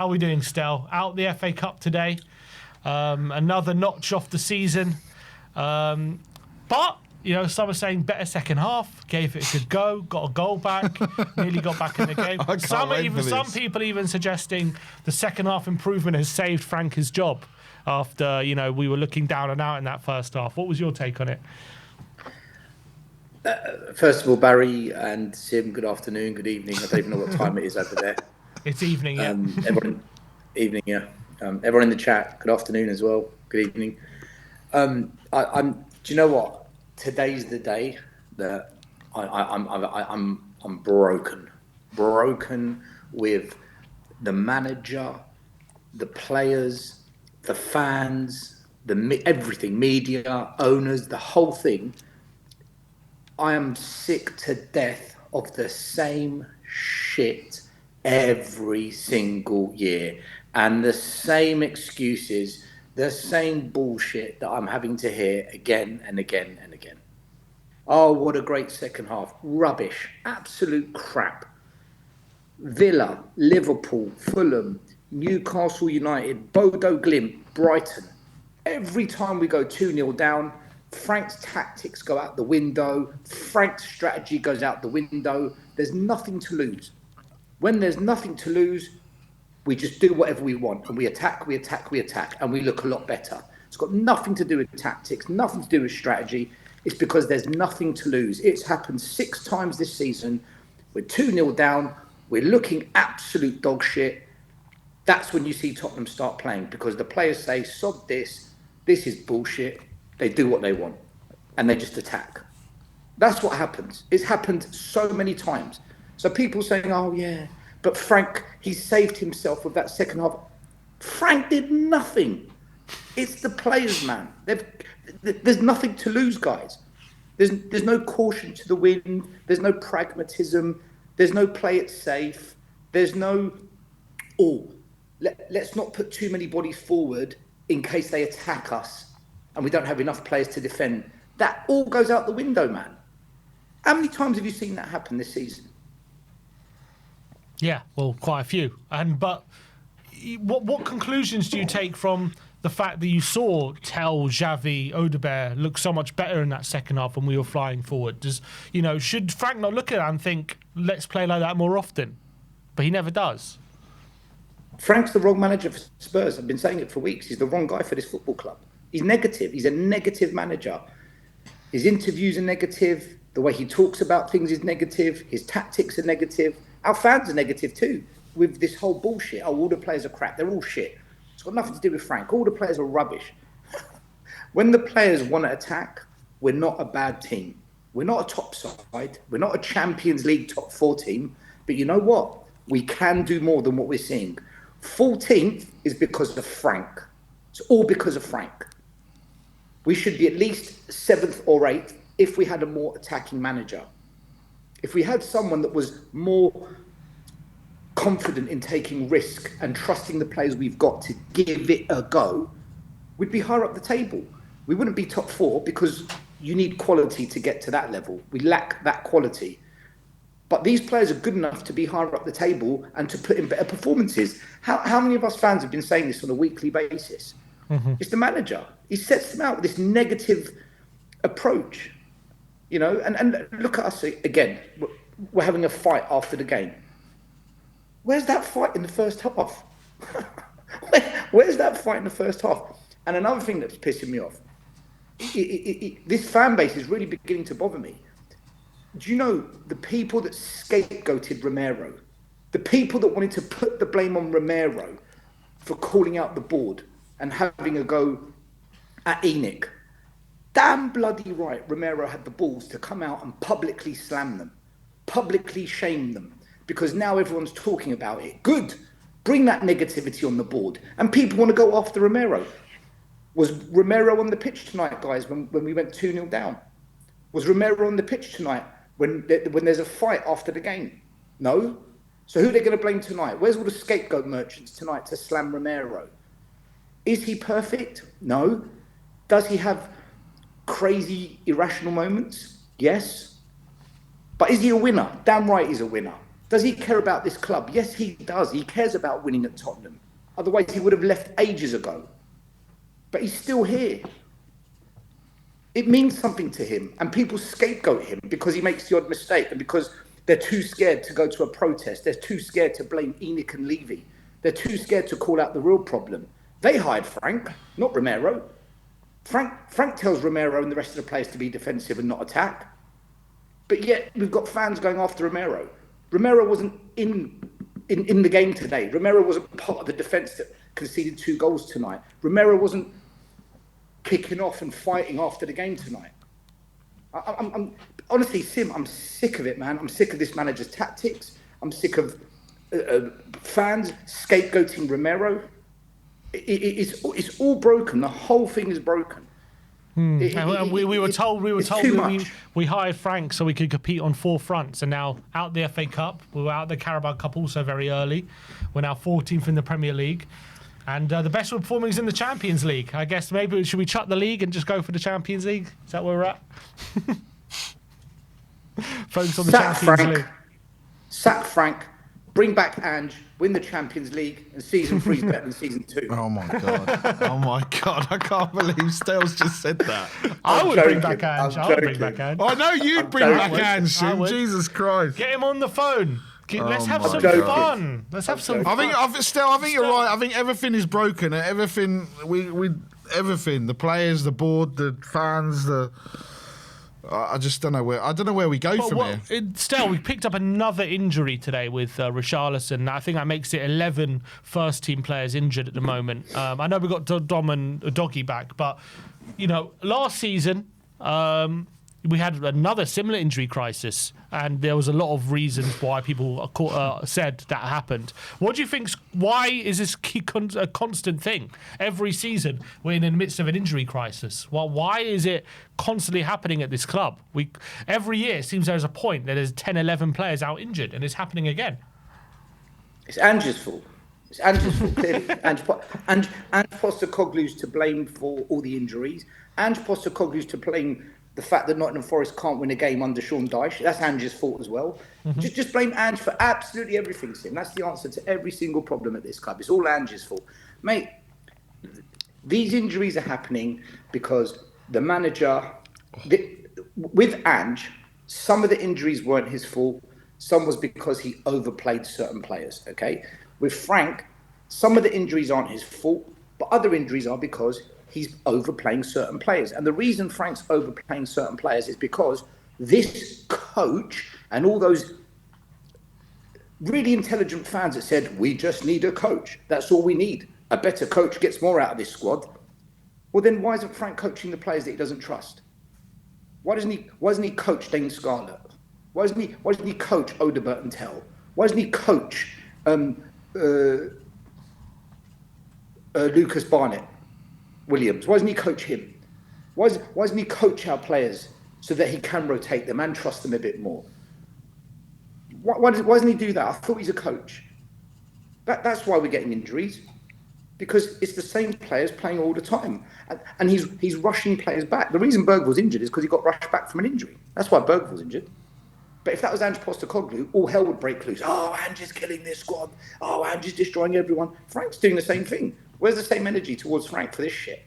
How are we doing, Stel? Out the FA Cup today. Another notch off the season. But, you know, some are saying better second half. Gave it a good go. Got a goal back. Nearly got back in the game. Some people even suggesting the second half improvement has saved Frank his job after, you know, we were looking down and out in that first half. What was your take on it? First of all, Barry and Sim, good afternoon, good evening. I don't even know what time it is over there. It's evening, yeah. Everyone in the chat, good afternoon as well. Good evening. Do you know what? Today's the day that I'm broken with the manager, the players, the fans, everything, media, owners, the whole thing. I am sick to death of the same shit every single year and the same excuses, the same bullshit that I'm having to hear again and again and again. Oh, what a great second half. Rubbish. Absolute crap. Villa, Liverpool, Fulham, Newcastle United, Bodo Glimt, Brighton. Every time we go 2-0 down, Frank's tactics go out the window. Frank's strategy goes out the window. There's nothing to lose. When there's nothing to lose, we just do whatever we want. And we attack, and we look a lot better. It's got nothing to do with tactics, nothing to do with strategy. It's because there's nothing to lose. It's happened 6 times this season. We're 2-0 down. We're looking absolute dog shit. That's when you see Tottenham start playing, because the players say, sod this is bullshit. They do what they want, and they just attack. That's what happens. It's happened so many times. So people saying, oh yeah, but Frank, he saved himself with that second half. Frank did nothing. It's the players, man. There's nothing to lose, guys. There's no caution to the wind. There's no pragmatism. There's no play it safe. There's no, let's not put too many bodies forward in case they attack us and we don't have enough players to defend. That all goes out the window, man. How many times have you seen that happen this season? Yeah, well, quite a few. But what conclusions do you take from the fact that you saw Tel, Xavi, Odegaard look so much better in that second half when we were flying forward? Should Frank not look at that and think, let's play like that more often? But he never does. Frank's the wrong manager for Spurs. I've been saying it for weeks. He's the wrong guy for this football club. He's negative. He's a negative manager. His interviews are negative. The way he talks about things is negative. His tactics are negative. Our fans are negative too, with this whole bullshit. Oh, all the players are crap. They're all shit. It's got nothing to do with Frank. All the players are rubbish. When the players want to attack, we're not a bad team. We're not a top side. We're not a Champions League top 4 team. But you know what? We can do more than what we're seeing. 14th is because of Frank. It's all because of Frank. We should be at least 7th or 8th if we had a more attacking manager. If we had someone that was more confident in taking risk and trusting the players we've got to give it a go, we'd be higher up the table. We wouldn't be top 4 because you need quality to get to that level. We lack that quality. But these players are good enough to be higher up the table and to put in better performances. How many of us fans have been saying this on a weekly basis? Mm-hmm. It's the manager. He sets them out with this negative approach. You know, and look at us again. We're having a fight after the game. Where's that fight in the first half? Where's that fight in the first half? And another thing that's pissing me off, this fan base is really beginning to bother me. Do you know the people that scapegoated Romero, the people that wanted to put the blame on Romero for calling out the board and having a go at Enoch? Damn bloody right, Romero had the balls to come out and publicly slam them, publicly shame them, because now everyone's talking about it. Good. Bring that negativity on the board. And people want to go after Romero. Was Romero on the pitch tonight, guys, when we went 2-0 down? Was Romero on the pitch tonight when there's a fight after the game? No. So who are they going to blame tonight? Where's all the scapegoat merchants tonight to slam Romero? Is he perfect? No. Does he have crazy, irrational moments? Yes. But is he a winner? Damn right he's a winner. Does he care about this club? Yes, he does. He cares about winning at Tottenham. Otherwise, he would have left ages ago. But he's still here. It means something to him. And people scapegoat him because he makes the odd mistake and because they're too scared to go to a protest. They're too scared to blame Enoch and Levy. They're too scared to call out the real problem. They hired Frank, not Romero. Frank tells Romero and the rest of the players to be defensive and not attack. But yet we've got fans going after Romero. Romero wasn't in the game today. Romero wasn't part of the defence that conceded 2 goals tonight. Romero wasn't kicking off and fighting after the game tonight. I'm honestly, Sim, I'm sick of it, man. I'm sick of this manager's tactics. I'm sick of fans scapegoating Romero. It's all broken. The whole thing is broken. And we were told that we hired Frank so we could compete on 4 fronts, and now out the FA Cup, we were out the Carabao Cup also very early. We're now 14th in the Premier League, and the best we're performing is in the Champions League. I guess maybe should we chuck the league and just go for the Champions League? Is that where we're at? Focus on the Champions League. Sack Frank. Bring back Ange, win the Champions League, and season 3 is better than season 2. Oh my god! Oh my god! I can't believe Stales just said that. I would bring back Ange. I would bring back Ange. I know you'd bring back Ange. Jesus Christ! Get him on the phone. Let's have some fun. Let's have some fun. I think you're right. I think everything is broken. Everything everything. The players, the board, the fans, I just don't know where. I don't know where we go from here. Still, we picked up another injury today with Richarlison. I think that makes it 11 first-team players injured at the moment. I know we got Dom and Doggy back, but last season we had another similar injury crisis, and there was a lot of reasons why people said that happened. What do you think? Why is this a constant thing? Every season we're in the midst of an injury crisis. Well, why is it constantly happening at this club? Every year it seems there's a point that there's 10, 11 players out injured, and it's happening again. It's Ange's fault. It's Ange's fault, clearly. Ange Postecoglou's to blame for all the injuries. Ange Postecoglou's to blame the fact that Nottingham Forest can't win a game under Sean Dyche. That's Ange's fault as well. Mm-hmm. Just blame Ange for absolutely everything, Sim. That's the answer to every single problem at this club. It's all Ange's fault. Mate, these injuries are happening because the manager... with Ange, some of the injuries weren't his fault. Some was because he overplayed certain players, okay? With Frank, some of the injuries aren't his fault, but other injuries are because he's overplaying certain players. And the reason Frank's overplaying certain players is because this coach and all those really intelligent fans that said, we just need a coach. That's all we need. A better coach gets more out of this squad. Well, then why isn't Frank coaching the players that he doesn't trust? Why doesn't he coach Dane Scarlett? Why doesn't he coach Odebert and Tell? Why doesn't he coach Lucas Barnett Williams? Why doesn't he coach him? Why doesn't he coach our players so that he can rotate them and trust them a bit more? Why doesn't he do that? I thought he's a coach. That's why we're getting injuries, because it's the same players playing all the time, and he's rushing players back. The reason Bergvall's injured is because he got rushed back from an injury. That's why Bergvall's injured. But if that was Ange Postecoglou, all hell would break loose. Oh, Ange is killing this squad. Oh, Ange is destroying everyone. Frank's doing the same thing. Where's the same energy towards Frank for this shit?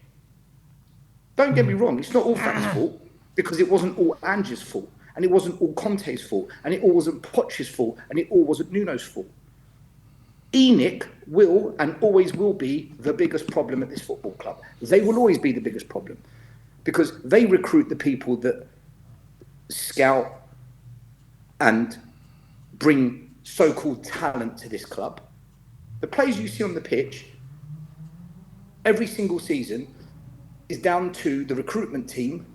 Don't get me wrong. It's not all Frank's fault, because it wasn't all Ange's fault, and it wasn't all Conte's fault, and it all wasn't Poch's fault, and it all wasn't Nuno's fault. Enoch will and always will be the biggest problem at this football club. They will always be the biggest problem, because they recruit the people that scout and bring so-called talent to this club. The players you see on the pitch every single season is down to the recruitment team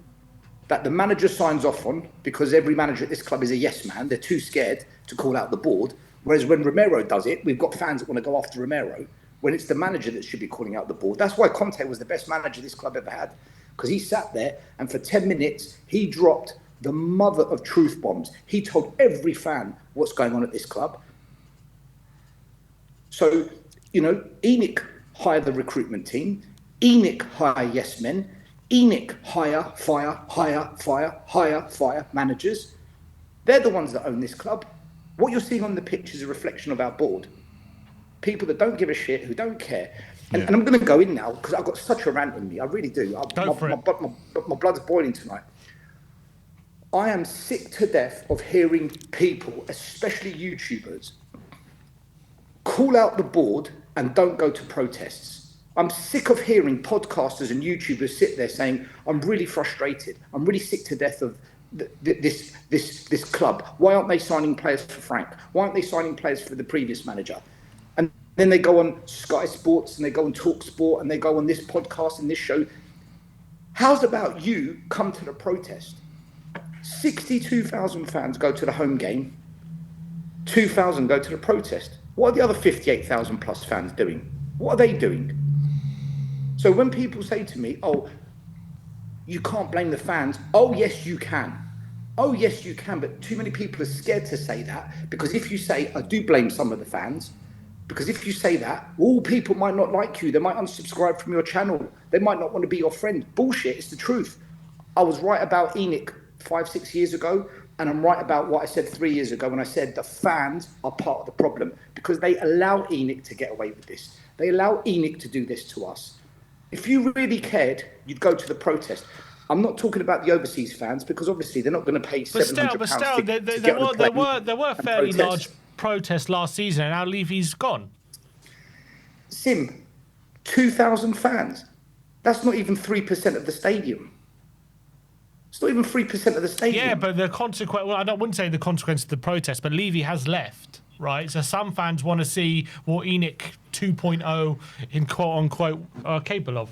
that the manager signs off on, because every manager at this club is a yes man. They're too scared to call out the board. Whereas when Romero does it, we've got fans that want to go after Romero when it's the manager that should be calling out the board. That's why Conte was the best manager this club ever had, because he sat there and for 10 minutes, he dropped the mother of truth bombs. He told every fan what's going on at this club. So, Enoch hire the recruitment team. Enoch hire yes men. Enoch hire managers. They're the ones that own this club. What you're seeing on the pitch is a reflection of our board. People that don't give a shit, who don't care. And I'm going to go in now because I've got such a rant in me. I really do. My blood's boiling tonight. I am sick to death of hearing people, especially YouTubers, call out the board and don't go to protests. I'm sick of hearing podcasters and YouTubers sit there saying, I'm really frustrated. I'm really sick to death of this club. Why aren't they signing players for Frank? Why aren't they signing players for the previous manager? And then they go on Sky Sports and they go on Talk Sport and they go on this podcast and this show. How's about you come to the protest? 62,000 fans go to the home game. 2,000 go to the protest. What are the other 58,000 plus fans doing? What are they doing? So when people say to me, oh, you can't blame the fans. Oh, yes, you can. Oh, yes, you can. But too many people are scared to say that because if you say, I do blame some of the fans, because if you say that, all people might not like you. They might unsubscribe from your channel. They might not want to be your friend. Bullshit. It's the truth. I was right about ENIC 5-6 years ago, and I'm right about what I said 3 years ago when I said the fans are part of the problem because they allow ENIC to get away with this. They allow ENIC to do this to us. If you really cared, you'd go to the protest. I'm not talking about the overseas fans because obviously they're not going to pay £700 But still, there were fairly large protests last season, and now Levy's gone. Sim, 2,000 fans. That's not even 3% of the stadium. It's not even 3% of the stadium. Yeah, but the consequence. Well, I wouldn't say the consequence of the protest, but Levy has left, right? So some fans want to see what ENIC 2.0 in quote unquote are capable of.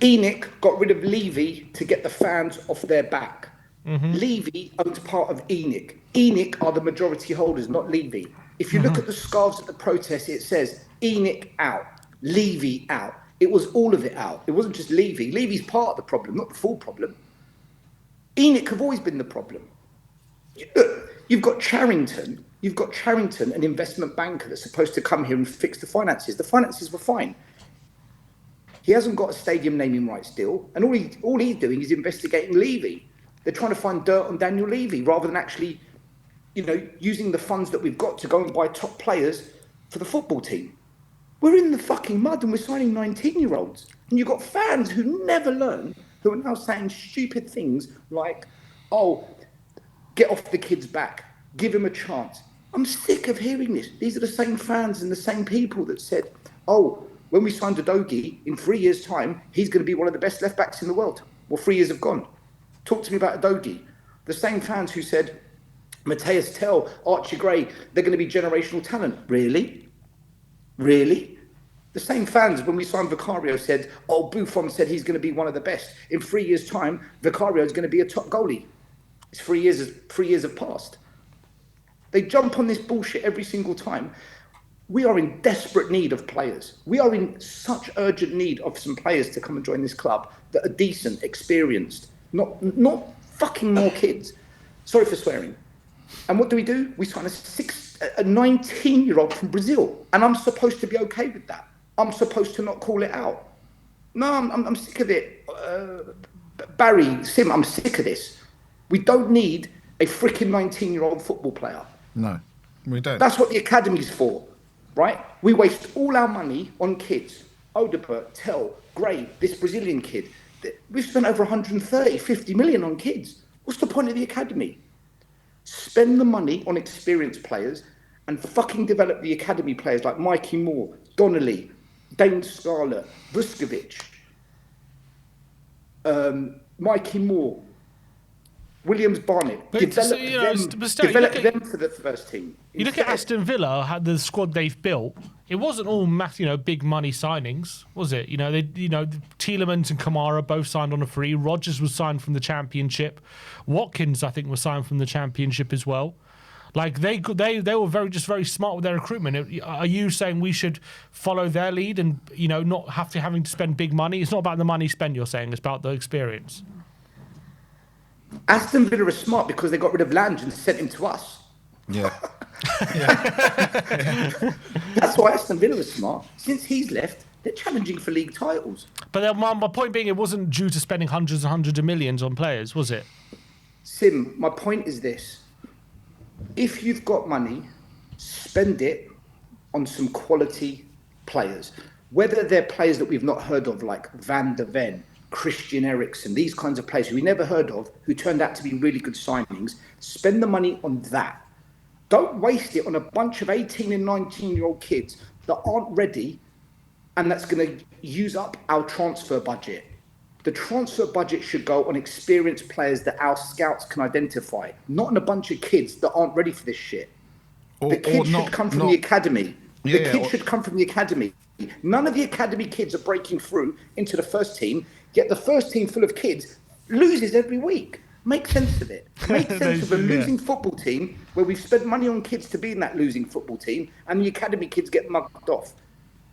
ENIC got rid of Levy to get the fans off their back. Levy owns part of ENIC. ENIC are the majority holders, not Levy. If you look at the scarves at the protest, it says ENIC out, Levy out. It was all of it out. It wasn't just Levy. Levy's part of the problem, not the full problem. ENIC have always been the problem. Look, you've got Charrington, an investment banker that's supposed to come here and fix the finances. The finances were fine. He hasn't got a stadium naming rights deal, and all he's doing is investigating Levy. They're trying to find dirt on Daniel Levy rather than actually, using the funds that we've got to go and buy top players for the football team. We're in the fucking mud and we're signing 19-year-olds. And you've got fans who never learn, who are now saying stupid things like, oh, get off the kid's back, give him a chance. I'm sick of hearing this. These are the same fans and the same people that said, oh, when we signed Udogie, in 3 years' time, he's going to be one of the best left-backs in the world. Well, 3 years have gone. Talk to me about Udogie. The same fans who said, Mateus Tell, Archie Gray, they're going to be generational talent. Really? Really? The same fans, when we signed Vicario, said, oh, Buffon said he's going to be one of the best. In 3 years' time, Vicario is going to be a top goalie. It's 3 years. 3 years have passed. They jump on this bullshit every single time. We are in desperate need of players. We are in such urgent need of some players to come and join this club that are decent, experienced, not fucking more kids. Sorry for swearing. And what do? We sign a 19-year-old from Brazil, and I'm supposed to be okay with that. I'm supposed to not call it out. No, I'm sick of it. Barry, Sim, I'm sick of this. We don't need a freaking 19-year-old football player. No, we don't. That's what the academy's for, right? We waste all our money on kids. Odebert, Tell, Gray, this Brazilian kid. We've spent over 130, 50 million on kids. What's the point of the academy? Spend the money on experienced players and fucking develop the academy players like Mikey Moore, Donnelly, Dane Scarlett, Vuskovic, Mikey Moore, Williams Barnett. Develop them for the first team. You look at Aston Villa, the squad they've built. It wasn't all big money signings, was it? Tielemans and Kamara both signed on a free. Rodgers was signed from the Championship. Watkins, I think, was signed from the Championship as well. Like they were very smart with their recruitment. Are you saying we should follow their lead and not having to spend big money? It's not about the money spent. You're saying it's about the experience. Aston Villa is smart because they got rid of Lange and sent him to us. Yeah. That's why Aston Villa is smart. Since he's left, they're challenging for league titles. But my point being, it wasn't due to spending hundreds and hundreds of millions on players, was it? Sim, my point is this. if you've got money, spend it on some quality players. Whether they're players that we've not heard of, like Van der Ven, Christian Eriksen, these kinds of players who we never heard of, who turned out to be really good signings, spend the money on that. Don't waste it on a bunch of 18 and 19-year-old kids that aren't ready, and that's going to use up our transfer budget. The transfer budget should go on experienced players that our scouts can identify, not on a bunch of kids that aren't ready for this shit. The kids should come from the academy. The kids should come from the academy. None of the academy kids are breaking through into the first team, yet the first team full of kids loses every week. Make sense of it. Make sense of a losing football team where we've spent money on kids to be in that losing football team and the academy kids get mugged off.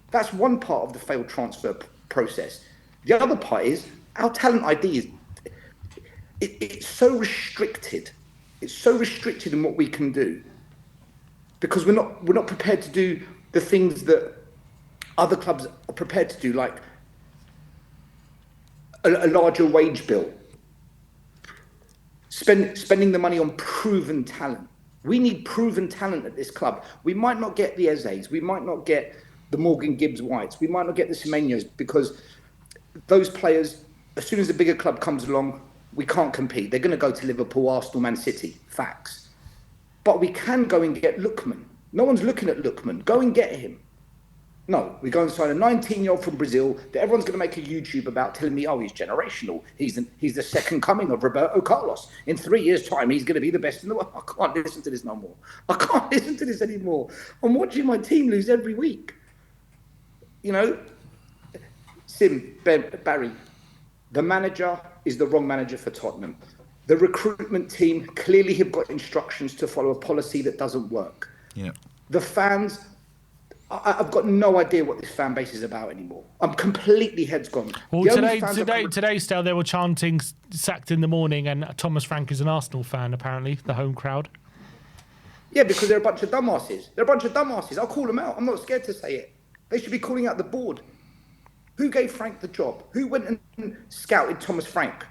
That's one part of the failed transfer process. The other part is our talent ID is it's so restricted. It's so restricted in what we can do because we're not prepared to do the things that other clubs are prepared to do, like a larger wage bill. Spending the money on proven talent. We need proven talent at this club. We might not get the Ezes, we might not get the Morgan Gibbs Whites, we might not get the Semenyo's because those players, as soon as a bigger club comes along, we can't compete. They're going to go to Liverpool, Arsenal, Man City. Facts. But we can go and get Lookman. No one's looking at Lookman. Go and get him. No, we go and sign a 19-year-old from Brazil that everyone's going to make a YouTube about telling me, oh, he's generational. He's the second coming of Roberto Carlos. In 3 years' time, he's going to be the best in the world. I can't listen to this no more. I can't listen to this anymore. I'm watching my team lose every week. You know, Barry, the manager is the wrong manager for Tottenham. The recruitment team clearly have got instructions to follow a policy that doesn't work. Yeah. The fans... I've got no idea what this fan base is about anymore. I'm completely heads gone. Well, today, still they were chanting "sacked in the morning," and Thomas Frank is an Arsenal fan. Apparently, the home crowd. Yeah, because they're a bunch of dumbasses. They're a bunch of dumbasses. I'll call them out. I'm not scared to say it. They should be calling out the board. Who gave Frank the job? Who went and scouted Thomas Frank?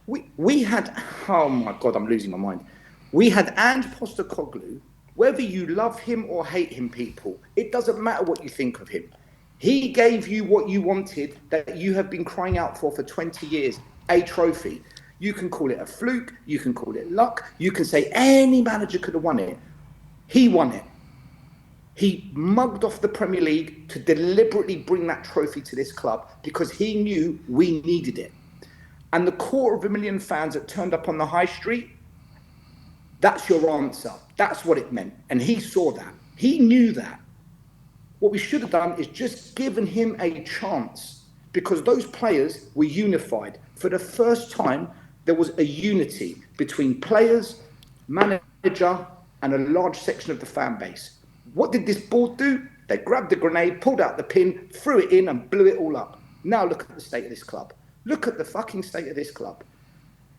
We had. Oh my God, I'm losing my mind. We had Ange Postecoglou. Whether you love him or hate him, people, it doesn't matter what you think of him. He gave you what you wanted that you have been crying out for 20 years, a trophy. You can call it a fluke. You can call it luck. You can say any manager could have won it. He won it. He mugged off the Premier League to deliberately bring that trophy to this club because he knew we needed it. And the 250,000 fans that turned up on the high street, that's your answer. That's what it meant. And he saw that. He knew that. What we should have done is just given him a chance because those players were unified. For the first time, there was a unity between players, manager, and a large section of the fan base. What did this board do? They grabbed the grenade, pulled out the pin, threw it in, and blew it all up. Now look at the state of this club. Look at the fucking state of this club.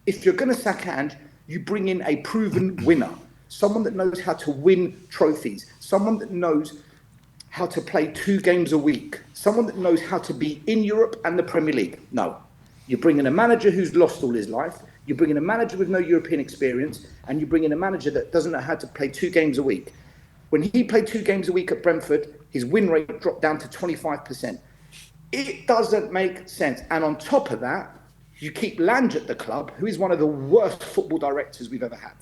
If you're going to sack Ange, you bring in a proven winner, someone that knows how to win trophies, someone that knows how to play 2 games a week, someone that knows how to be in Europe and the Premier League. No, you bring in a manager who's lost all his life, you bring in a manager with no European experience, and you bring in a manager that doesn't know how to play 2 games a week. When he played 2 games a week at Brentford, his win rate dropped down to 25%. It doesn't make sense. And on top of that, you keep Lange at the club, who is one of the worst football directors we've ever had.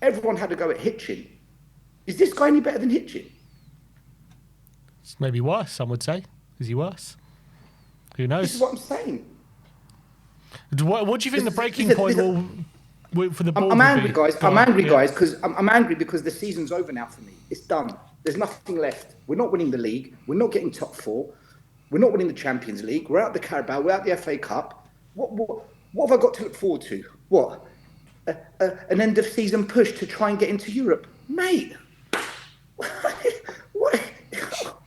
Everyone had to go at Hitchin. Is this guy any better than Hitchin? It's maybe worse, some would say. Is he worse? Who knows? This is what I'm saying. What do you think the breaking point will for the board? I'm angry, guys. I'm angry, guys, because I'm angry because the season's over now for me. It's done. There's nothing left. We're not winning the league. We're not getting top 4. We're not winning the Champions League. We're out the Carabao. We're out the FA Cup. What have I got to look forward to? What? An end of season push to try and get into Europe, mate.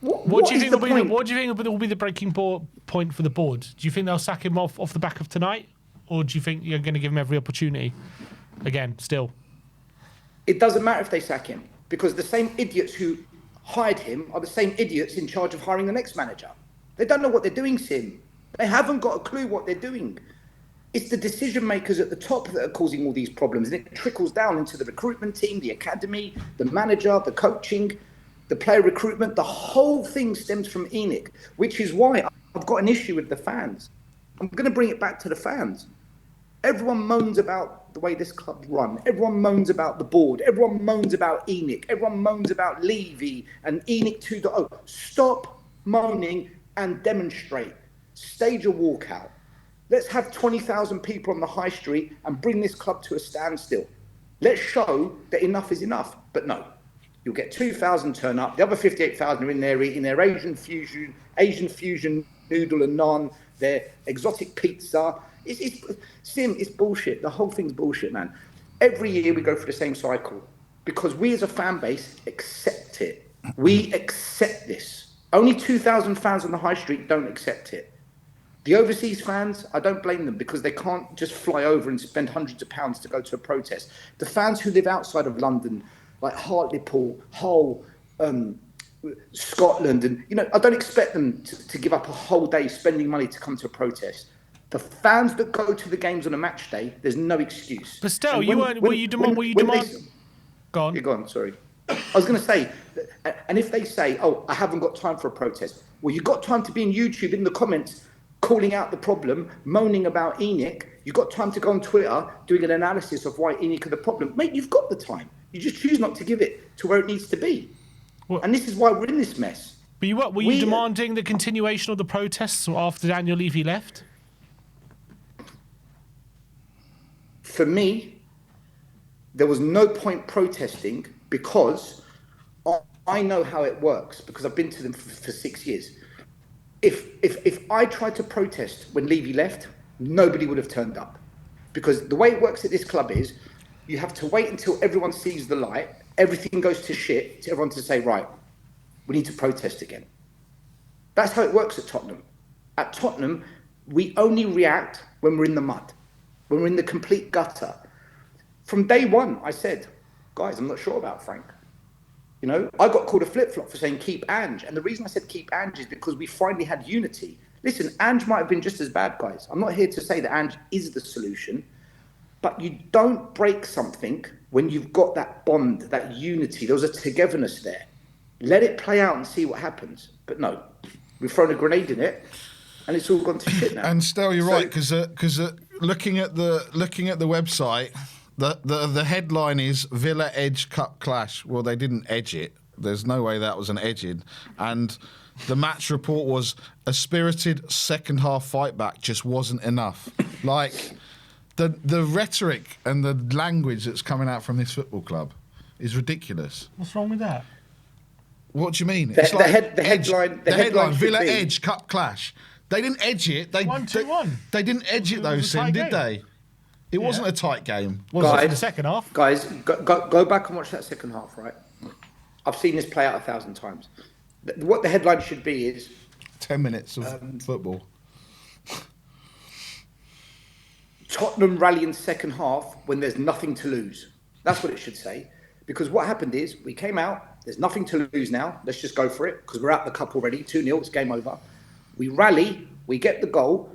What do you think will be the breaking point for the board? Do you think they'll sack him off the back of tonight, or do you think you're going to give him every opportunity again? Still, it doesn't matter if they sack him because the same idiots who hired him are the same idiots in charge of hiring the next manager. They don't know what they're doing, Sim. They haven't got a clue what they're doing. It's the decision makers at the top that are causing all these problems, and it trickles down into the recruitment team, the academy, the manager, the coaching, the player recruitment. The whole thing stems from ENIC, which is why I've got an issue with the fans. I'm going to bring it back to the fans. Everyone moans about the way this club's run. Everyone moans about the board. Everyone moans about ENIC. Everyone moans about Levy and ENIC 2.0. Stop moaning and demonstrate. Stage a walkout. Let's have 20,000 people on the high street and bring this club to a standstill. Let's show that enough is enough. But no, you'll get 2,000 turn up. The other 58,000 are in there eating their Asian fusion noodle and naan, their exotic pizza. It's bullshit. The whole thing's bullshit, man. Every year we go through the same cycle because we as a fan base accept it. We accept this. Only 2,000 fans on the high street don't accept it. The overseas fans, I don't blame them because they can't just fly over and spend hundreds of pounds to go to a protest. The fans who live outside of London, like Hartlepool, Hull, Scotland, and I don't expect them to give up a whole day spending money to come to a protest. The fans that go to the games on a match day, there's no excuse. But still, were you demanding? Go on. You're gone. Sorry. I was going to say, and if they say, "Oh, I haven't got time for a protest," well, you've got time to be in YouTube in the comments, calling out the problem, moaning about ENIC. You've got time to go on Twitter doing an analysis of why ENIC are the problem. Mate, you've got the time. You just choose not to give it to where it needs to be. Well, and this is why we're in this mess. But were you demanding the continuation of the protests after Daniel Levy left? For me, there was no point protesting because I know how it works because I've been to them for 6 years. If I tried to protest when Levy left, nobody would have turned up. Because the way it works at this club is you have to wait until everyone sees the light, everything goes to shit, to everyone to say, right, we need to protest again. That's how it works at Tottenham. At Tottenham, we only react when we're in the mud, when we're in the complete gutter. From day one, I said, guys, I'm not sure about Frank. I got called a flip-flop for saying keep Ange. And the reason I said keep Ange is because we finally had unity. Listen, Ange might have been just as bad, guys. I'm not here to say that Ange is the solution, but you don't break something when you've got that bond, that unity. There was a togetherness there. Let it play out and see what happens. But no, we've thrown a grenade in it, and it's all gone to shit now. And still, you're right, because looking at the website, the headline is Villa Edge Cup Clash. Well, they didn't edge it. There's no way that was an edging. And the match report was a spirited second half fight back just wasn't enough. Like the rhetoric and the language that's coming out from this football club is ridiculous. What's wrong with that? What do you mean? The headline Villa Edge Cup Clash. They didn't edge it. 1-2-1. They didn't edge it though, Sim, did they? It wasn't a tight game. Was it the second half? Guys, go back and watch that second half, right? I've seen this play out 1,000 times. What the headline should be is 10 minutes of football. Tottenham rally in second half when there's nothing to lose. That's what it should say. Because what happened is we came out, there's nothing to lose now. Let's just go for it because we're out the cup already. 2-0, it's game over. We rally, we get the goal.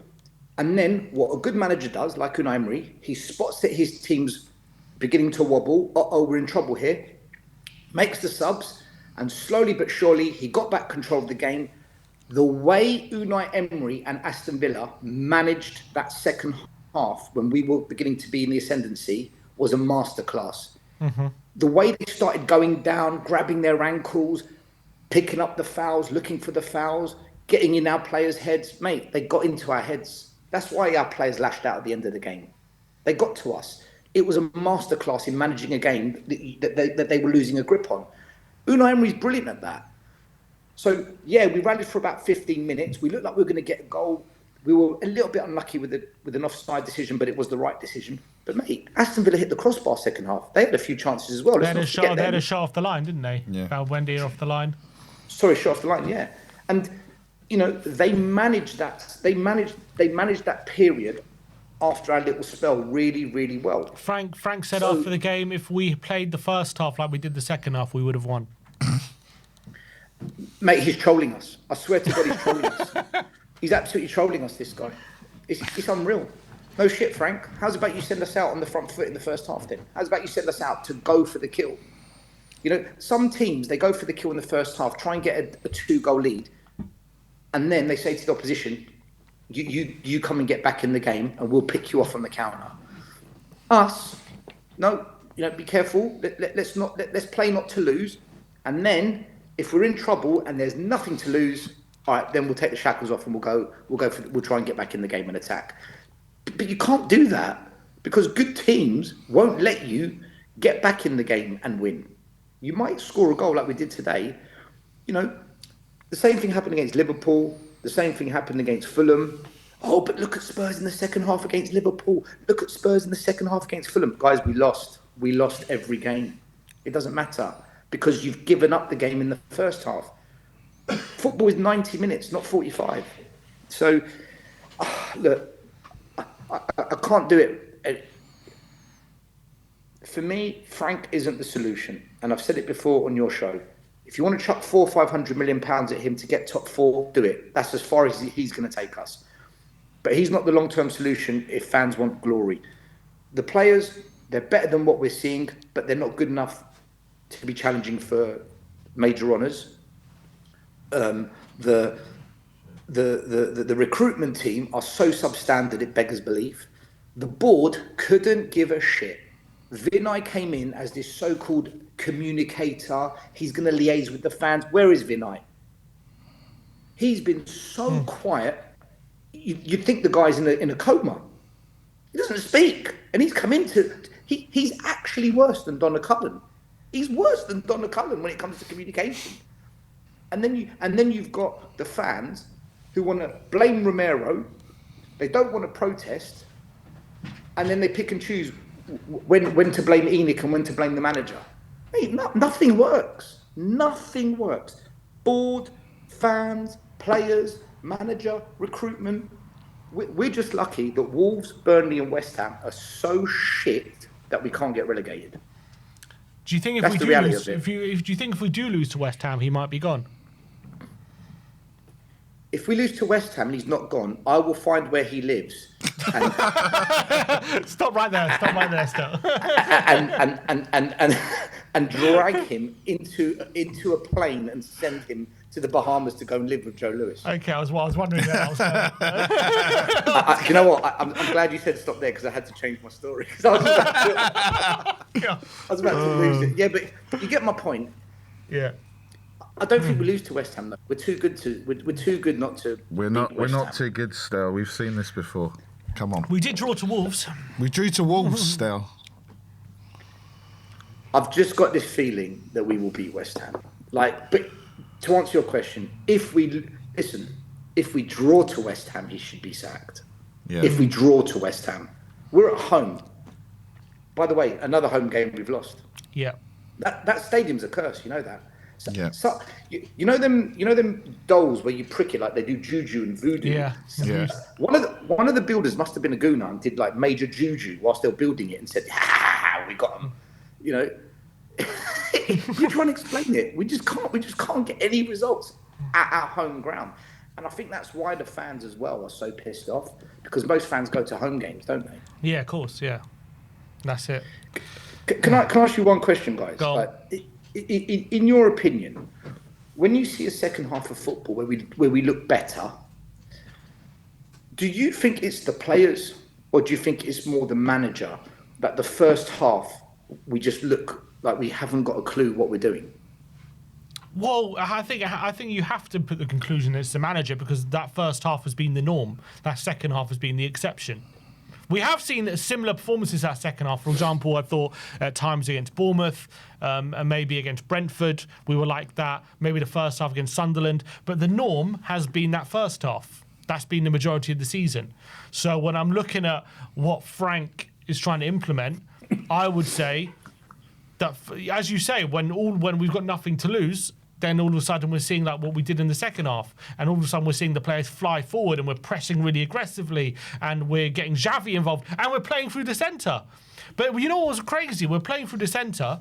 And then what a good manager does, like Unai Emery, he spots that his team's beginning to wobble. We're in trouble here. Makes the subs, and slowly but surely, he got back control of the game. The way Unai Emery and Aston Villa managed that second half when we were beginning to be in the ascendancy was a masterclass. Mm-hmm. The way they started going down, grabbing their ankles, picking up the fouls, looking for the fouls, getting in our players' heads. Mate, they got into our heads. That's why our players lashed out at the end of the game. They got to us. It was a masterclass in managing a game that they were losing a grip on. Unai Emery's brilliant at that. So, yeah, we rallied for about 15 minutes. We looked like we were going to get a goal. We were a little bit unlucky with an offside decision, but it was the right decision. But, mate, Aston Villa hit the crossbar second half. They had a few chances as well. They had a shot off the line, didn't they? Yeah. Valbuena off the line. Sorry, shot off the line, yeah. And, they managed that. They managed that period after our little spell really, really well. Frank said after the game, if we played the first half like we did the second half, we would have won. Mate, he's trolling us. I swear to God, he's trolling us. He's absolutely trolling us, this guy. It's unreal. No shit, Frank. How's about you send us out on the front foot in the first half then? How's about you send us out to go for the kill? You know, some teams, they go for the kill in the first half, try and get a 2-goal lead, and then they say to the opposition, you come and get back in the game and we'll pick you off on the counter. Us, no, you know, be careful. Let's play not to lose. And then if we're in trouble and there's nothing to lose, all right, then we'll take the shackles off and we'll try and get back in the game and attack. But you can't do that because good teams won't let you get back in the game and win. You might score a goal like we did today. You know, the same thing happened against Liverpool. The same thing happened against Fulham. Oh, but look at Spurs in the second half against Liverpool. Look at Spurs in the second half against Fulham. Guys, we lost. We lost every game. It doesn't matter because you've given up the game in the first half. Football is 90 minutes, not 45. So, look, I can't do it. For me, Frank isn't the solution. And I've said it before on your show. If you want to chuck £400 or £500 million at him to get top 4, do it. That's as far as he's going to take us. But he's not the long-term solution if fans want glory. The players, they're better than what we're seeing, but they're not good enough to be challenging for major honours. The recruitment team are so substandard it beggars belief. The board couldn't give a shit. Vinay came in as this so-called communicator. He's going to liaise with the fans. Where is Vinay? He's been so quiet. You'd think the guy's in a coma. He doesn't speak, and he's come into. He's actually worse than Donna Cullen. He's worse than Donna Cullen when it comes to communication. And then you've got the fans who want to blame Romero. They don't want to protest, and then they pick and choose when to blame Enoch and when to blame the manager. Hey, nothing works. Nothing works. Board, fans, players, manager, recruitment. We're just lucky that Wolves, Burnley, and West Ham are so shit that we can't get relegated. Do you think That's if the we do reality lose, of it. do you think if we do lose to West Ham, he might be gone? If we lose to West Ham and he's not gone, I will find where he lives. And, Stop right there. Stop right there, still. and drag him into a plane and send him to the Bahamas to go and live with Joe Lewis. Okay, I was wondering where I was going. You know what? I'm glad you said stop there because I had to change my story because I was about to lose it. Yeah, but you get my point. Yeah. I don't think we lose to West Ham though. We're too good to. We're too good not to. We're not too good still. We've seen this before. Come on. We did draw to Wolves. We drew to Wolves still. I've just got this feeling that we will beat West Ham. But to answer your question, if we draw to West Ham, he should be sacked. Yeah. If we draw to West Ham, we're at home. By the way, another home game we've lost. Yeah. That stadium's a curse. You know that. Yeah. You know them dolls where you prick it like they do juju and voodoo. Yeah. Yeah. One of the builders must have been a gooner and did like major juju whilst they were building it and said, "Ha, we got them." You know, we try and explain it. We just can't get any results at our home ground. And I think that's why the fans as well are so pissed off because most fans go to home games, don't they? Yeah, of course. Yeah. That's it. Can I ask you one question, guys? Go on. In your opinion, when you see a second half of football where we look better, do you think it's the players or do you think it's more the manager that the first half we just look like we haven't got a clue what we're doing? Well, I think you have to put the conclusion that it's the manager because that first half has been the norm. That second half has been the exception. We have seen similar performances that second half. For example, I thought at times against Bournemouth and maybe against Brentford, we were like that. Maybe the first half against Sunderland. But the norm has been that first half. That's been the majority of the season. So when I'm looking at what Frank is trying to implement, I would say that, as you say, when we've got nothing to lose, then all of a sudden we're seeing like what we did in the second half. And all of a sudden we're seeing the players fly forward and we're pressing really aggressively and we're getting Xavi involved and we're playing through the centre. But you know what was crazy? We're playing through the centre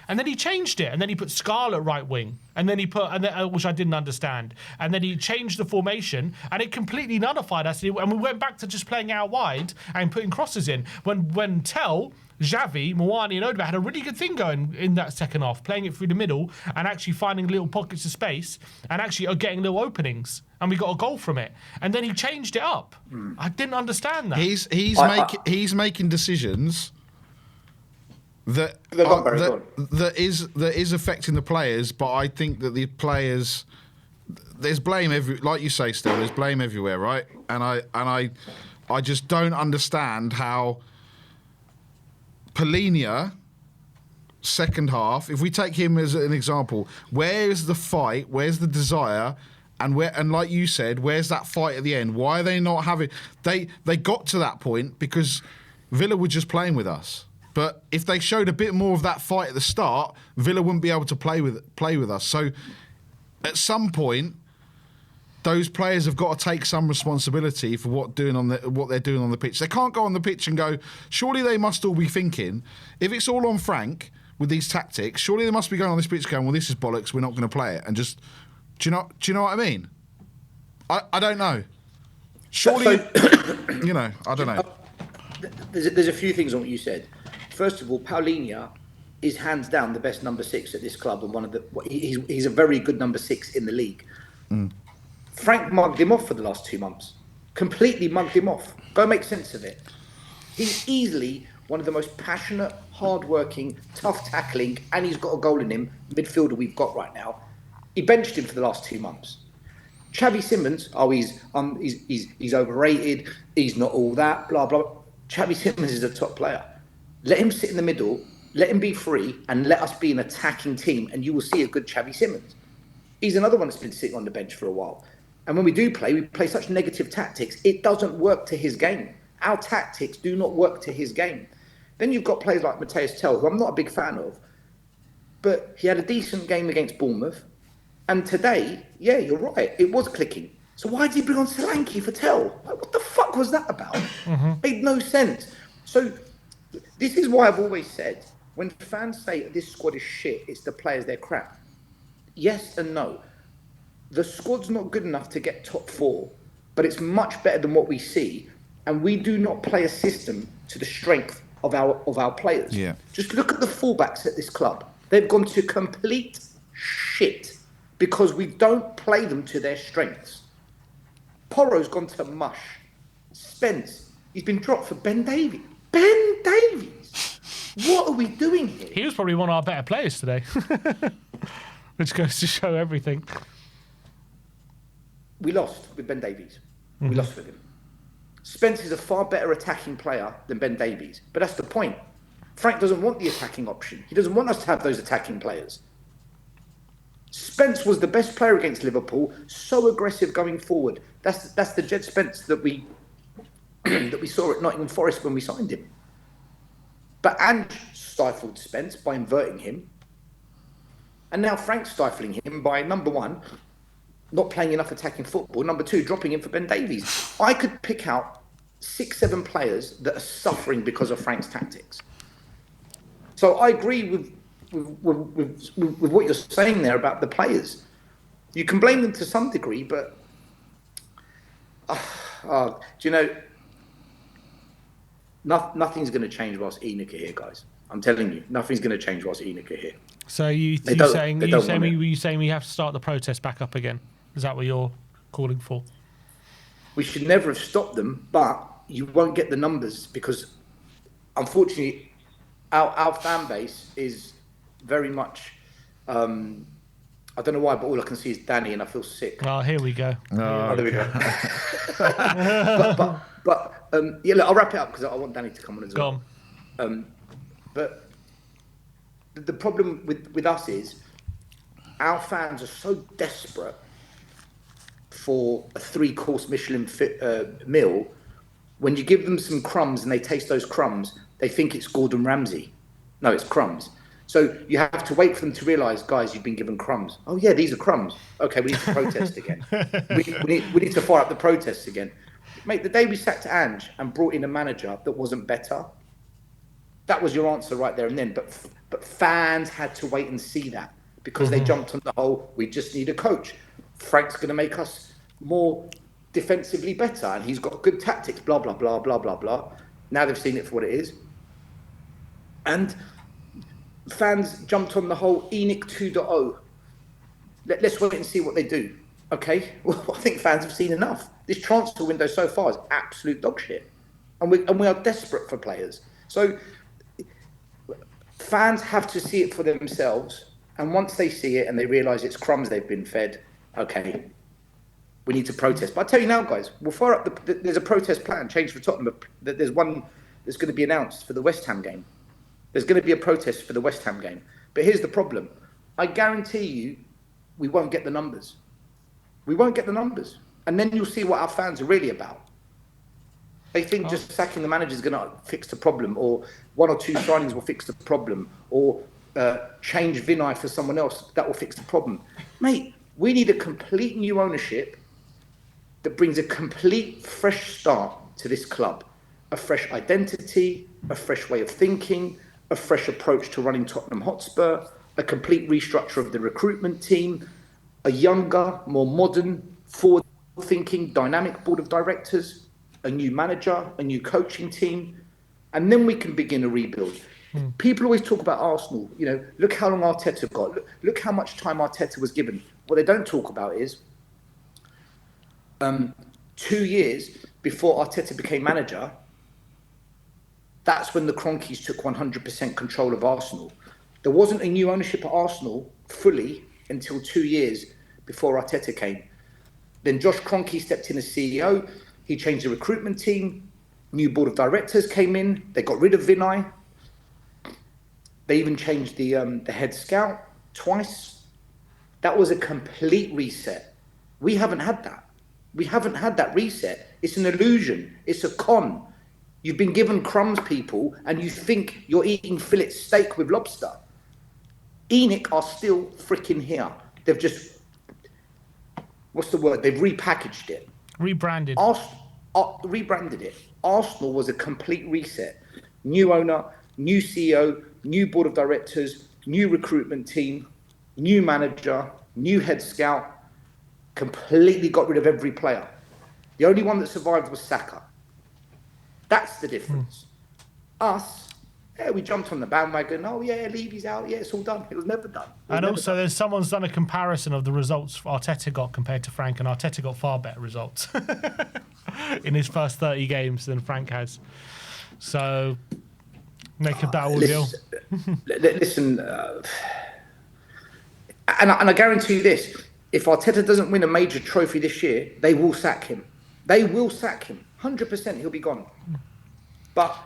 And then he changed it, and then he put Scarlett right wing, and then which I didn't understand, and then he changed the formation, and it completely nullified us. And we went back to just playing out wide and putting crosses in. When Tell, Xavi, Mawani, and Odegaard had a really good thing going in that second half, playing it through the middle and actually finding little pockets of space and actually getting little openings, and we got a goal from it. And then he changed it up. I didn't understand that. He's making decisions that is affecting the players, but I think that the players, there's blame like you say, still there's blame everywhere, right? And I just don't understand how Polinia, second half, if we take him as an example, where's the fight? Where's the desire? And like you said, where's that fight at the end? Why are they not having? They got to that point because Villa were just playing with us. But if they showed a bit more of that fight at the start, Villa wouldn't be able to play with us. So at some point, those players have got to take some responsibility for what they're doing on the pitch. They can't go on the pitch and go, surely they must all be thinking, if it's all on Frank with these tactics, surely they must be going on this pitch going, well, this is bollocks, we're not going to play it. And just, do you know what I mean? I don't know. Surely, I don't know. There's a few things on what you said. First of all, Paulinho is hands down the best number 6 at this club, and he's a very good number 6 in the league. Frank mugged him off for the last 2 months. Completely mugged him off. Go make sense of it. He's easily one of the most passionate, hard-working, tough tackling, and he's got a goal in him, midfielder we've got right now. He benched him for the last 2 months. Xavi Simons, he's overrated, he's not all that, blah, blah. Xavi Simons is a top player. Let him sit in the middle, let him be free, and let us be an attacking team, and you will see a good Xavi Simons. He's another one that's been sitting on the bench for a while. And when we play such negative tactics, it doesn't work to his game. Our tactics do not work to his game. Then you've got players like Matthias Tell, who I'm not a big fan of, but he had a decent game against Bournemouth. And today, yeah, you're right, it was clicking. So why did he bring on Solanke for Tell? Like, what the fuck was that about? Made no sense. So this is why I've always said, when fans say this squad is shit, it's the players, they're crap. Yes and no. The squad's not good enough to get top 4, but it's much better than what we see. And we do not play a system to the strength of our players. Yeah. Just look at the fullbacks at this club. They've gone to complete shit because we don't play them to their strengths. Porro's gone to mush. Spence, he's been dropped for Ben Davies. Ben Davies! What are we doing here? He was probably one of our better players today. Which goes to show everything. We lost with Ben Davies. We lost with him. Spence is a far better attacking player than Ben Davies. But that's the point. Frank doesn't want the attacking option. He doesn't want us to have those attacking players. Spence was the best player against Liverpool, so aggressive going forward. That's the Jed Spence that we saw at Nottingham Forest when we signed him. But Ange stifled Spence by inverting him. And now Frank's stifling him by, number 1, not playing enough attacking football. Number 2, dropping him for Ben Davies. I could pick out 6, 7 players that are suffering because of Frank's tactics. So I agree with what you're saying there about the players. You can blame them to some degree, but do you know, nothing's going to change whilst Enoch are here, guys. I'm telling you, nothing's going to change whilst Enoch are here. So you saying we have to start the protest back up again? Is that what you're calling for? We should never have stopped them, but you won't get the numbers because, unfortunately, our fan base is very much. I don't know why, but all I can see is Danny, and I feel sick. Oh, here we go. There we go. but yeah, look, I'll wrap it up because I want Danny to come on as well. But the problem with us is our fans are so desperate for a 3-course Michelin meal. When you give them some crumbs and they taste those crumbs, they think it's Gordon Ramsay. No, it's crumbs. So you have to wait for them to realise, guys, you've been given crumbs. Oh yeah, these are crumbs. Okay, we need to protest again. we need to fire up the protests again. Mate, the day we sacked Ange and brought in a manager that wasn't better, That was your answer right there and then. But fans had to wait and see that because they jumped on the whole, we just need a coach. Frank's going to make us more defensively better and he's got good tactics, blah, blah, blah, blah, blah, blah. Now they've seen it for what it is. And fans jumped on the whole ENIC 2.0. Let's wait and see what they do. Okay, well, I think fans have seen enough. This transfer window so far is absolute dog shit. And we are desperate for players. So fans have to see it for themselves. And once they see it and they realise it's crumbs they've been fed, okay, we need to protest. But I tell you now, guys, we'll fire up there's a protest plan, change for Tottenham. There's one that's going to be announced for the West Ham game. There's going to be a protest for the West Ham game. But here's the problem. I guarantee you we won't get the numbers. We won't get the numbers. And then you'll see what our fans are really about. They think just sacking the manager is going to fix the problem, or one or two signings will fix the problem, or change Vinay for someone else, that will fix the problem. Mate, we need a complete new ownership that brings a complete fresh start to this club. A fresh identity, a fresh way of thinking, a fresh approach to running Tottenham Hotspur, a complete restructure of the recruitment team, a younger, more modern, forward-thinking, dynamic board of directors, a new manager, a new coaching team, and then we can begin a rebuild. People always talk about Arsenal. You know, look how long Arteta got. Look how much time Arteta was given. What they don't talk about is 2 years before Arteta became manager, that's when the Cronkies took 100% control of Arsenal. There wasn't a new ownership at Arsenal fully until 2 years before Arteta came. Then Josh Kroenke stepped in as CEO. He changed the recruitment team. New board of directors came in. They got rid of Vinay. They even changed the head scout twice. That was a complete reset. We haven't had that. We haven't had that reset. It's an illusion. It's a con. You've been given crumbs, people, and you think you're eating fillet steak with lobster. ENIC are still freaking here. They've just, what's the word? They've repackaged it. Rebranded. Rebranded it. Arsenal was a complete reset. New owner, new CEO, new board of directors, new recruitment team, new manager, new head scout. Completely got rid of every player. The only one that survived was Saka. That's the difference. Us, yeah, we jumped on the bandwagon. Oh yeah, Levy's out. Yeah, it's all done. It was never done. And also, there's someone's done a comparison of the results Arteta got compared to Frank, and Arteta got far better results in his first 30 games than Frank has. So, make of that all deal. Listen, and I guarantee you this: if Arteta doesn't win a major trophy this year, they will sack him. They will sack him. 100%, he'll be gone. But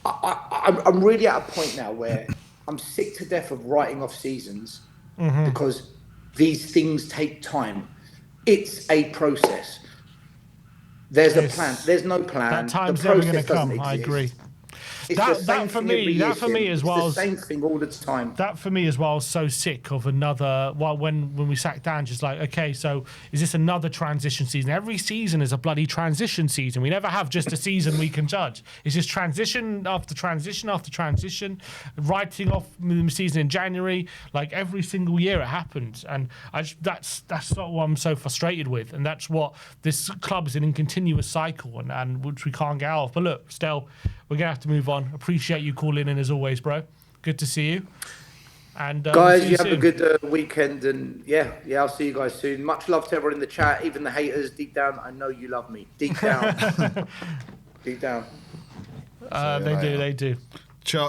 I'm really at a point now where I'm sick to death of writing off seasons because these things take time. It's a process. There's a plan. There's no plan. That time's the never process going to come. exist. I agree. It's That for me as well. It's the same thing all the time. That for me as well. So sick of another. Well, when we sat down, just like, okay, so is this another transition season? Every season is a bloody transition season. We never have just a season we can judge. It's just transition after transition after transition, writing off the season in January. Like every single year it happens, and that's not what I'm so frustrated with, and that's what this club is in continuous cycle, and which we can't get out of. But look, still, we're gonna have to move on. Appreciate you calling in as always, bro. Good to see you. And guys, we'll you have a good weekend, and yeah, I'll see you guys soon. Much love to everyone in the chat, even the haters. Deep down, I know you love me. Deep down, deep down. They do. Ciao.